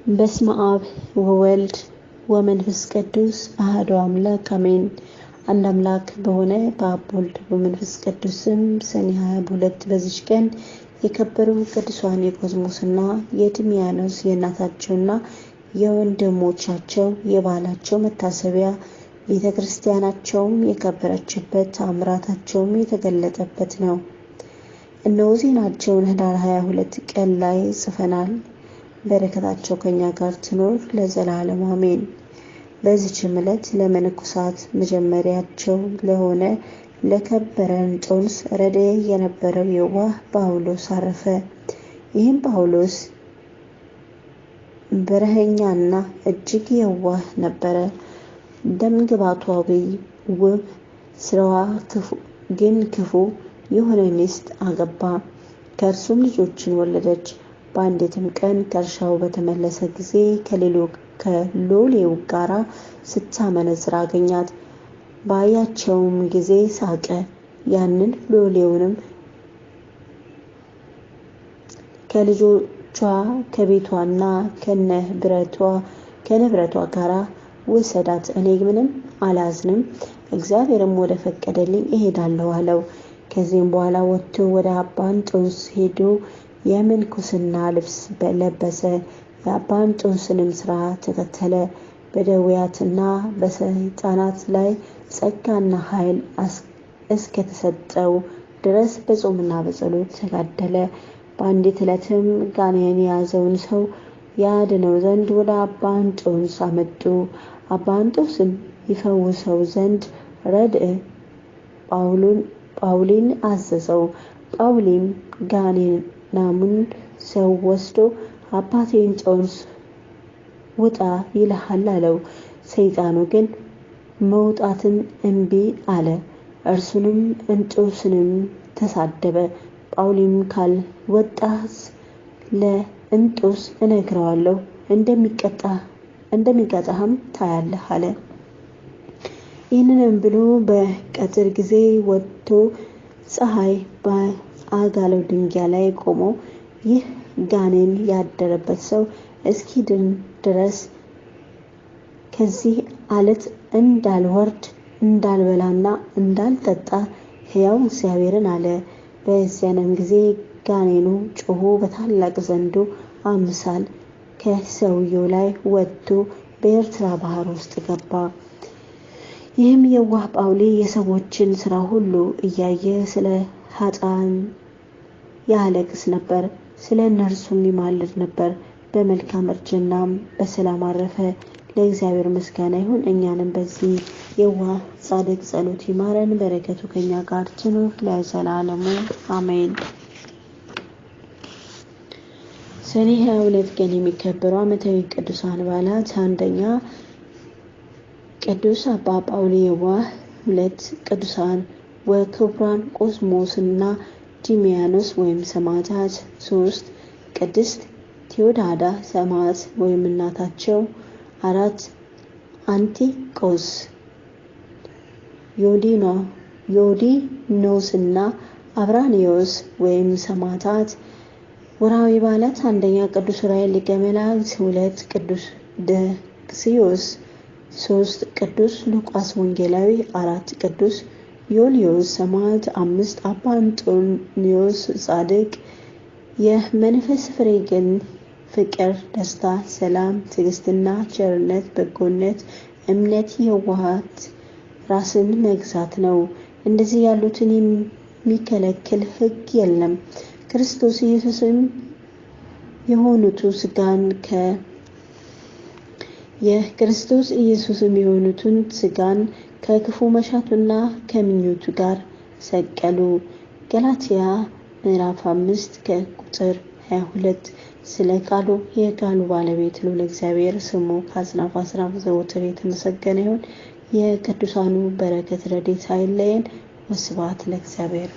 በስመ አብ ወወልድ ወመንፈስ ቅዱስ አሐዱ አምላክ አሜን። አንድ አምላክ በሆነ በአብ ወልድ በመንፈስ ቅዱስ ስም ሰኔ 22 በዚች ቀን የከበሩ ቅዱሳን የቆዝሞስና የድሚያኖስ የእናታቸውና የወንድሞቻቸው የበዓላቸው መታሰቢያ ቤተክርስቲያናቸውም የከበረችበት ተአምራታቸውም የተገለጠበት ነው። እነሆ ዜናቸውን ኅዳር 22 ቀን ላይ ጽፈናል። በረከታቸው ከኛ ጋር ትኖር ለዘላለም አሜን። በዚህች ዕለት ለመነኮሳት መጀመሪያቸው ለሆነ ለከበረ እንጦንስ ረድእ የነበረው የዋህ ጳውሎስ አረፈ። ይህም ጳውሎስ በረኸኛና እጅግ የዋህ ነበረ። ደምግባቷ ውብ፣ ስራዋ ክፉ የሆነ ሚስት አገባ። ከእርሱም ልጆችን ወለደች። በአንዲትም ቀን ከእርሻው በተመለሰ ጊዜ ከሎሌው ጋር ስታመነዝር አገኛት። ባያቸውም ጊዜ ሳቀ። ያንን ሎሌውንም ከልጆቿ ከቤቷና ከንብረቷ ጋር ውሰዳት፣ እኔ ምንም አላዝንም፣ እግዚአብሔርም ወደ ፈቀደልኝ እሄዳለሁ አለው። ከዚህም በኋላ ወጥቶ ወደ አባ እንጦንስ ሄዶ የምንኩስና ልብስ ለበሰ። የአባ እንጦንስንም ሥራ ተከተለ። በደዌያትና በሰይጣናት ላይ ጸጋና ኃይል እስከተሰጠው ድረስ በጾምና በጸሎት ተጋደለ። በአንዲት ዕለትም ጋኔን የያዘውን ሰው ያድነው ዘንድ ወደ አባ እንጦንስ አመጡ። አባ እንጦንስም ይፈውሰው ዘንድ ረድእ ጳውሊን አዘዘው። ጳውሊም ጋኔናሙን ሰው ወስዶ አባቴ እንጦንስ ውጣ ይልሃል አለው። ሰይጣኑ ግን መውጣትን እምቢ አለ። እርሱንም እንጦንስንም ተሳደበ። ጳውሊም ካልወጣስ ለእንጦንስ እነግረዋለሁ፣ እንደሚቀጣህም ታያለህ አለ። ይህንንም ብሎ በቀትር ጊዜ ወጥቶ ፀሐይ በአጋለው ድንጋይ ላይ ቆሞ ይህ ጋኔን ያደረበት ሰው እስኪድን ድረስ ከዚህ አለት እንዳልወርድ እንዳልበላና እንዳልጠጣ ሕያው እግዚአብሔርን አለ። በዚያንም ጊዜ ጋኔኑ ጮሆ በታላቅ ዘንዶ አምሳል ከሰውየው ላይ ወጥቶ በኤርትራ ባህር ውስጥ ገባ። ይህም የዋህ ጳውሊ የሰዎችን ሥራ ሁሉ እያየ ስለ ኃጥአን ያለቅስ ነበር፣ ስለ እነርሱም ይማልድ ነበር። በመልካም እርጅናም በሰላም አረፈ። ለእግዚአብሔር ምስጋና ይሁን። እኛንም በዚህ የዋህ ጻድቅ ጸሎት ይማረን፣ በረከቱ ከኛ ጋር ትኑር ለዘላለሙ አሜን። ሰኔ 22 ቀን የሚከበሩ ዓመታዊ ቅዱሳን በዓላት፣ አንደኛ ቅዱስ አባ ጳውሊ የዋህ፣ 2 ቅዱሳን ወክቡራን ቆዝሞስና ድሚያኖስ ወይም ሰማዕታት፣ 3 ቅድስት ቴዎዳዳ ሰማዕት ወይም እናታቸው፣ 4 አንቲቆስ ዮዲኖስና አብራኒዮስ ወይም ሰማዕታት። ወርሃዊ በዓላት፣ አንደኛ ቅዱስ ዑራኤል ሊቀ መላእክት፣ 2 ቅዱስ ደክስዮስ፣ 3 ቅዱስ ሉቃስ ወንጌላዊ፣ 4 ቅዱስ ዮልዮስ ሰማዕት፣ 5 አባ አንጦንዮስ ጻድቅ። የመንፈስ ፍሬ ግን ፍቅር፣ ደስታ፣ ሰላም፣ ትዕግስትና ቸርነት፣ በጎነት፣ እምነት፣ የዋሃት፣ ራስን መግዛት ነው። እንደዚህ ያሉትን የሚከለክል ሕግ የለም። ክርስቶስ ኢየሱስም የሆኑትን ሥጋን ከክፉ መሻቱና ከምኞቱ ጋር ሰቀሉ። ገላትያ ምዕራፍ 5 ከቁጥር 22። ስለ ቃሉ የቃሉ ባለቤት ልዑል እግዚአብሔር ስሙ ከአጽናፈ አጽናፍ ዘወትር የተመሰገነ ይሁን። የቅዱሳኑ በረከት ረድኤት አይለየን። ወስብሐት ለእግዚአብሔር።